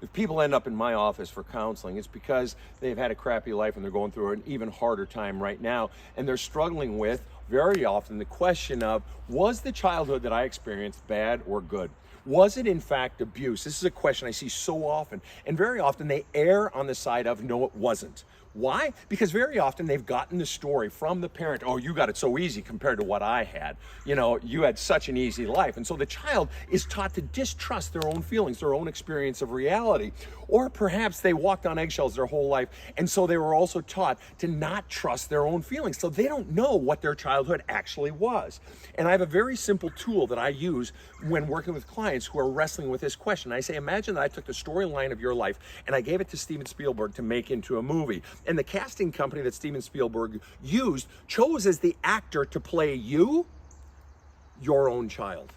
If people end up in my office for counseling, it's because they've had a crappy life and they're going through an even harder time right now. And they're struggling with, very often, the question of, was the childhood that I experienced bad or good? Was it in fact abuse? This is a question I see so often. And very often they err on the side of, no, it wasn't. Why? Because very often they've gotten the story from the parent, oh, you got it so easy compared to what I had. You know, you had such an easy life. And so the child is taught to distrust their own feelings, their own experience of reality. Or perhaps they walked on eggshells their whole life, and so they were also taught to not trust their own feelings. So they don't know what their childhood actually was. And I have a very simple tool that I use when working with clients who are wrestling with this question. I say, imagine that I took the storyline of your life and I gave it to Steven Spielberg to make into a movie. And the casting company that Steven Spielberg used chose as the actor to play you, your own child.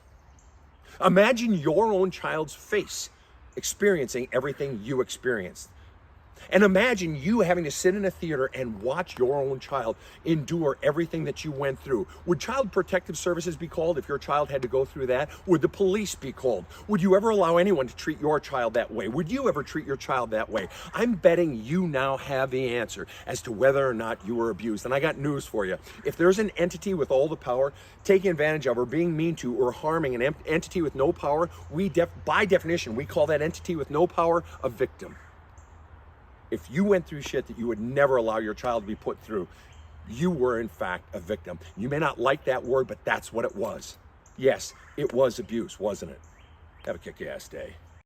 Imagine your own child's face experiencing everything you experienced. And imagine you having to sit in a theater and watch your own child endure everything that you went through. Would Child Protective Services be called if your child had to go through that? Would the police be called? Would you ever allow anyone to treat your child that way? Would you ever treat your child that way? I'm betting you now have the answer as to whether or not you were abused. And I got news for you. If there's an entity with all the power taking advantage of or being mean to or harming an entity with no power, by definition, we call that entity with no power a victim. If you went through shit that you would never allow your child to be put through, you were in fact a victim. You may not like that word, but that's what it was. Yes, it was abuse, wasn't it? Have a kick-ass day.